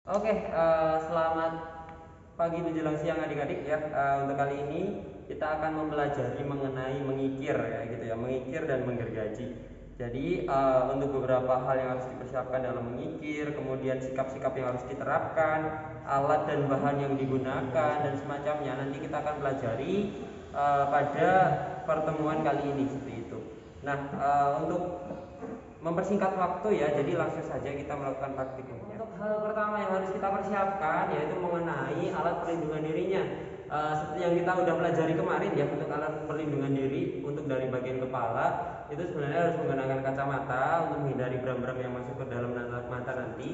Oke, selamat pagi menjelang siang adik-adik ya. Untuk kali ini kita akan mempelajari mengenai mengikir ya gitu ya, mengikir dan menggergaji. Jadi untuk beberapa hal yang harus dipersiapkan dalam mengikir, kemudian sikap-sikap yang harus diterapkan, alat dan bahan yang digunakan dan semacamnya nanti kita akan pelajari pada pertemuan kali ini seperti itu. Nah, untuk mempersingkat waktu ya, jadi langsung saja kita melakukan praktikumnya. Untuk hal pertama yang harus kita persiapkan yaitu mengenai alat perlindungan dirinya. Seperti yang kita udah pelajari kemarin ya, untuk alat perlindungan diri untuk dari bagian kepala itu sebenarnya harus menggunakan kacamata untuk menghindari beram-beram yang masuk ke dalam mata nanti.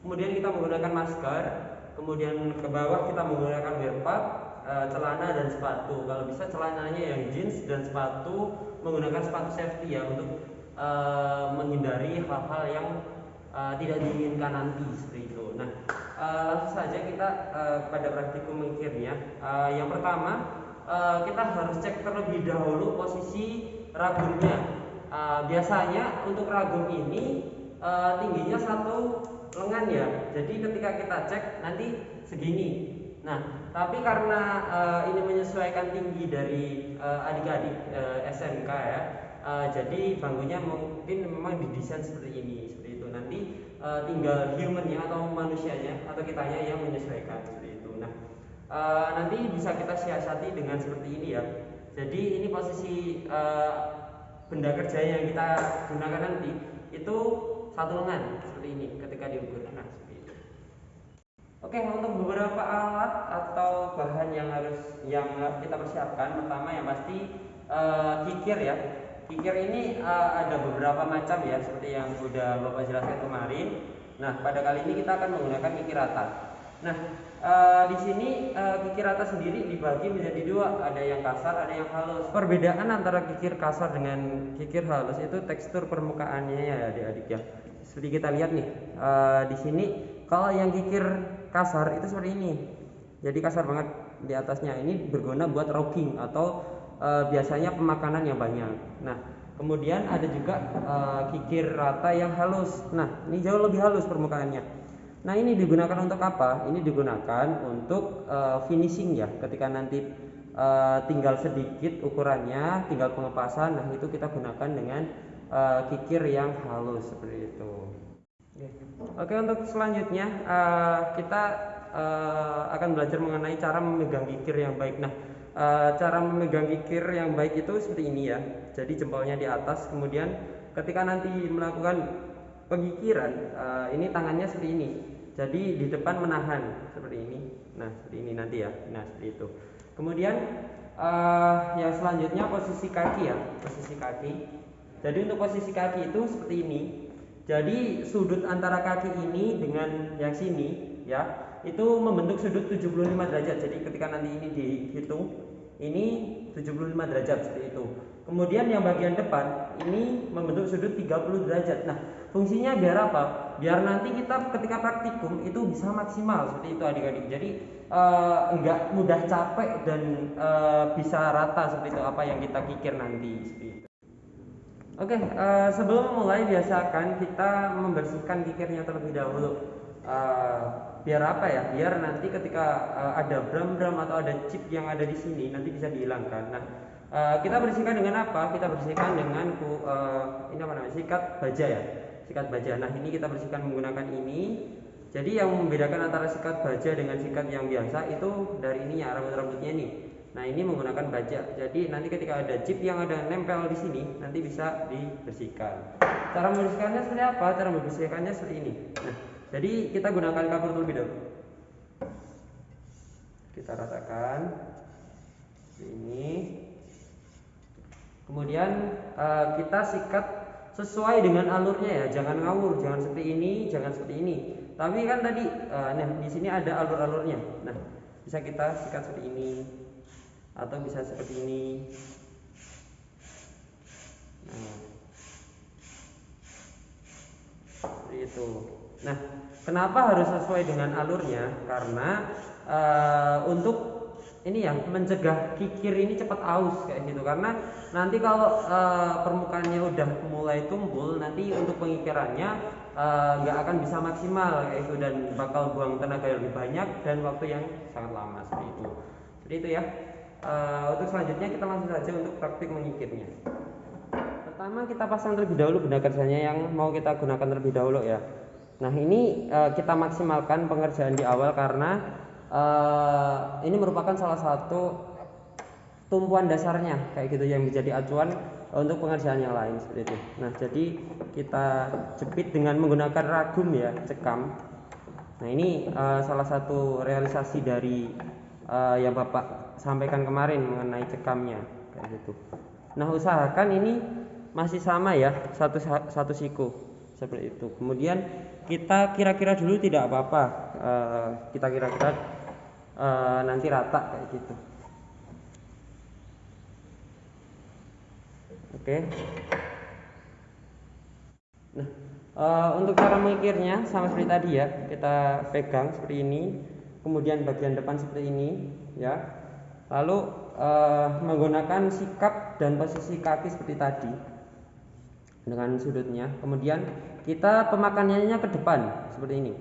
Kemudian kita menggunakan masker, kemudian ke bawah kita menggunakan wear pad, celana dan sepatu. Kalau bisa celananya yang jeans dan sepatu menggunakan sepatu safety ya, untuk menghindari hal-hal yang tidak diinginkan nanti seperti itu. Nah, langsung saja kita pada praktikum mengikirnya. Yang pertama, kita harus cek terlebih dahulu posisi ragumnya. Biasanya untuk ragum ini tingginya satu lengan ya. Jadi ketika kita cek nanti segini. Nah, tapi karena ini menyesuaikan tinggi dari adik-adik SMK ya, jadi bangkunya mungkin memang didesain seperti itu. Nanti tinggal humannya atau manusianya atau kitanya yang menyesuaikan seperti itu. Nah, nanti bisa kita siasati dengan seperti ini ya. Jadi ini posisi benda kerja yang kita gunakan nanti itu satu lengan seperti ini ketika diukur. Nah, seperti itu. Oke, untuk beberapa alat atau bahan yang harus kita persiapkan, pertama yang pasti kikir ya. Kikir ini ada beberapa macam ya, seperti yang sudah Bapak jelaskan kemarin. Nah, pada kali ini kita akan menggunakan kikir rata. Nah, di sini kikir rata sendiri dibagi menjadi dua, ada yang kasar, ada yang halus. Perbedaan antara kikir kasar dengan kikir halus itu tekstur permukaannya ya, adik-adik ya. Seperti kita lihat nih, di sini kalau yang kikir kasar itu seperti ini, jadi kasar banget di atasnya. Ini berguna buat rocking atau biasanya pemakanan yang banyak. Nah, kemudian ada juga kikir rata yang halus. Nah, ini jauh lebih halus permukaannya. Nah, ini digunakan untuk apa? Ini digunakan untuk finishing ya, ketika nanti tinggal sedikit ukurannya, tinggal pengepasan. Nah, itu kita gunakan dengan kikir yang halus seperti itu. Oke, untuk selanjutnya kita akan belajar mengenai cara memegang kikir yang baik. Nah, cara memegang kikir yang baik itu seperti ini ya. Jadi jempolnya di atas, kemudian ketika nanti melakukan pengikiran, ini tangannya seperti ini. Jadi di depan menahan seperti ini. Nah, seperti ini nanti ya. Nah, seperti itu. Kemudian yang selanjutnya posisi kaki ya, posisi kaki. Jadi untuk posisi kaki itu seperti ini. Jadi sudut antara kaki ini dengan yang sini ya, itu membentuk sudut 75 derajat. Jadi ketika nanti ini dihitung, ini 75 derajat seperti itu. Kemudian yang bagian depan ini membentuk sudut 30 derajat. Nah, fungsinya biar apa? Biar nanti kita ketika praktikum itu bisa maksimal seperti itu adik-adik. Jadi enggak mudah capek dan bisa rata seperti itu apa yang kita kikir nanti seperti itu. Oke, sebelum memulai biasakan kita membersihkan kikirnya terlebih dahulu. Biar apa ya? Biar nanti ketika ada bram-bram atau ada chip yang ada di sini nanti bisa dihilangkan. Nah, kita bersihkan dengan apa? Kita bersihkan dengan ini apa namanya? Sikat baja ya. Sikat baja. Nah, ini kita bersihkan menggunakan ini. Jadi yang membedakan antara sikat baja dengan sikat yang biasa itu dari ininya, rambut-rambutnya ini. Nah, ini menggunakan baja. Jadi nanti ketika ada chip yang ada nempel di sini, nanti bisa dibersihkan. Cara membersihkannya seperti apa? Cara membersihkannya seperti ini. Nah, jadi kita gunakan kapur terlebih dahulu. Kita ratakan ini. Kemudian kita sikat sesuai dengan alurnya ya. Jangan ngawur, jangan seperti ini, jangan seperti ini. Tapi kan tadi, nah di sini ada alur-alurnya. Nah, bisa kita sikat seperti ini. Atau bisa seperti ini. Nah, seperti itu. Nah, kenapa harus sesuai dengan alurnya? Karena untuk ini ya, mencegah kikir ini cepat aus kayak gitu. Karena nanti kalau permukaannya udah mulai tumpul, nanti untuk pengikirannya nggak akan bisa maksimal kayak itu, dan bakal buang tenaga yang lebih banyak dan waktu yang sangat lama seperti itu. Seperti itu ya. Untuk selanjutnya kita langsung saja untuk praktik mengikirnya. Pertama kita pasang terlebih dahulu benda kerjanya yang mau kita gunakan terlebih dahulu ya. Nah ini kita maksimalkan pengerjaan di awal karena ini merupakan salah satu tumpuan dasarnya kayak gitu yang menjadi acuan untuk pengerjaan yang lain seperti itu. Nah jadi kita jepit dengan menggunakan ragum ya, cekam. Nah ini salah satu realisasi dari yang Bapak sampaikan kemarin mengenai cekamnya kayak gitu. Nah usahakan ini masih sama ya, satu siku seperti itu. Kemudian kita kira-kira dulu tidak apa-apa, kita kira-kira nanti rata kayak gitu. Oke. Nah untuk cara mengikirnya sama seperti tadi ya, kita pegang seperti ini, kemudian bagian depan seperti ini ya, lalu menggunakan sikap dan posisi kaki seperti tadi dengan sudutnya, kemudian kita pemakanannya ke depan seperti ini.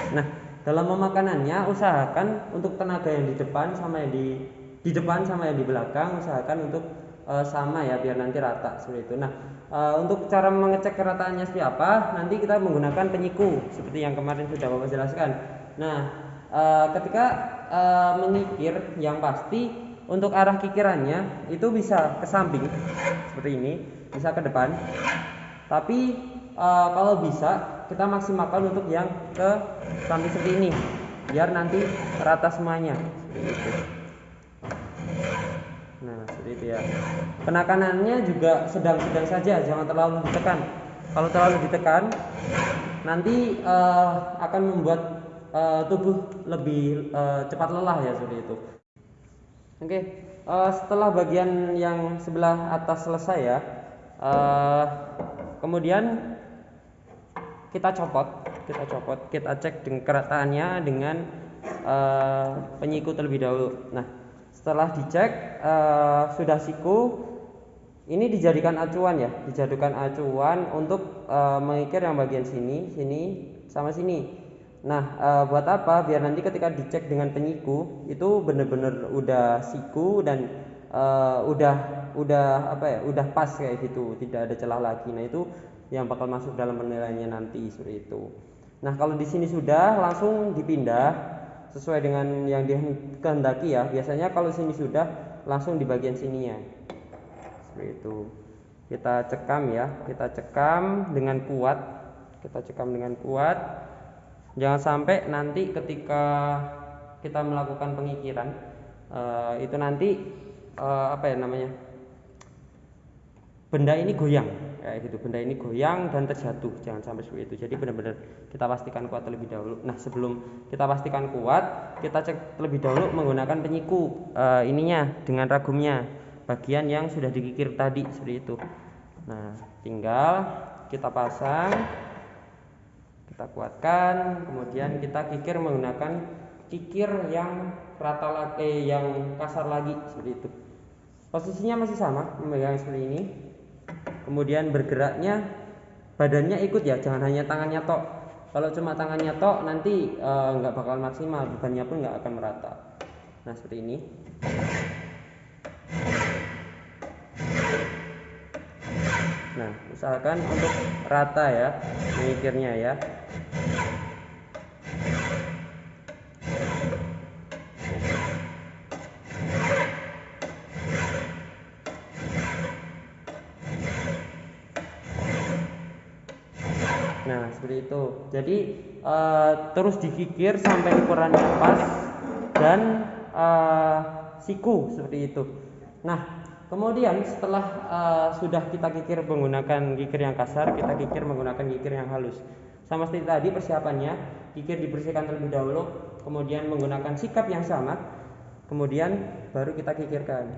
Nah dalam memakanannya usahakan untuk tenaga yang di depan sama yang di depan sama yang di belakang usahakan untuk sama ya, biar nanti rata seperti itu. Nah untuk cara mengecek kerataannya seperti apa, nanti kita menggunakan penyiku seperti yang kemarin sudah Bapak jelaskan. Nah ketika mengikir yang pasti untuk arah kikirannya itu bisa ke samping seperti ini, bisa ke depan, tapi kalau bisa kita maksimalkan untuk yang ke samping seperti ini biar nanti rata semuanya seperti itu. Nah seperti itu ya. Penekanannya juga sedang-sedang saja, jangan terlalu ditekan. Kalau terlalu ditekan nanti akan membuat tubuh lebih cepat lelah ya, seperti itu. Oke, setelah bagian yang sebelah atas selesai ya, kemudian kita copot, kita cek dengan kerataannya dengan penyiku terlebih dahulu. Nah setelah dicek sudah siku, ini dijadikan acuan ya, untuk mengikir yang bagian sini sama sini. Nah buat apa? Biar nanti ketika dicek dengan penyiku itu benar-benar udah siku dan udah pas kayak gitu, tidak ada celah lagi. Nah itu yang bakal masuk dalam penilaiannya nanti seperti itu. Nah kalau di sini sudah langsung dipindah sesuai dengan yang dikehendaki ya. Biasanya kalau sini sudah langsung di bagian sininya seperti itu. Kita cekam ya, kita cekam dengan kuat, jangan sampai nanti ketika kita melakukan pengikiran itu nanti benda ini goyang kayak gitu, benda ini goyang dan terjatuh, jangan sampai seperti itu. Jadi benar-benar kita pastikan kuat terlebih dahulu. Nah sebelum kita pastikan kuat, kita cek terlebih dahulu menggunakan penyiku ininya dengan ragumnya, bagian yang sudah dikikir tadi seperti itu. Nah tinggal kita pasang, kita kuatkan, kemudian kita kikir menggunakan kikir yang rata yang kasar lagi seperti itu. Posisinya masih sama, memegang seperti ini. Kemudian bergeraknya badannya ikut ya, jangan hanya tangannya tok. Kalau cuma tangannya tok nanti nggak bakal maksimal, bebannya pun nggak akan merata. Nah seperti ini. Nah usahakan untuk rata ya mengikirnya ya. Nah seperti itu. Jadi terus dikikir sampai ukurannya pas dan siku seperti itu. Nah kemudian setelah sudah kita kikir menggunakan kikir yang kasar, kita kikir menggunakan kikir yang halus. Sama seperti tadi persiapannya, kikir dibersihkan terlebih dahulu, kemudian menggunakan sikap yang sama, kemudian baru kita kikirkan.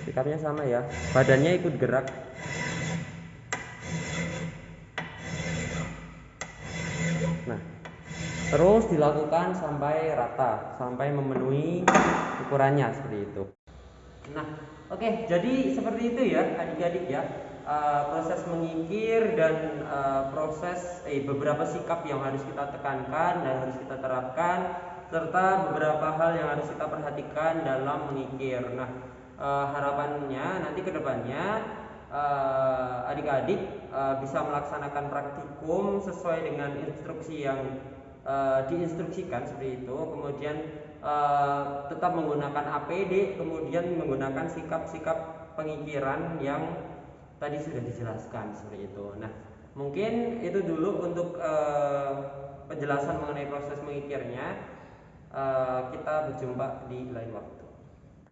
sikapnya sama ya, badannya ikut gerak. Nah, terus dilakukan sampai rata, sampai memenuhi ukurannya seperti itu. Nah, oke, jadi seperti itu ya adik-adik ya. Proses mengikir dan proses beberapa sikap yang harus kita tekankan dan harus kita terapkan, serta beberapa hal yang harus kita perhatikan dalam mengikir. Nah, harapannya nanti ke depannya adik-adik bisa melaksanakan praktikum sesuai dengan instruksi yang diinstruksikan seperti itu, kemudian tetap menggunakan APD, kemudian menggunakan sikap-sikap pengikiran yang tadi sudah dijelaskan seperti itu. Nah, mungkin itu dulu untuk penjelasan mengenai proses mengikirnya. Kita berjumpa di lain waktu.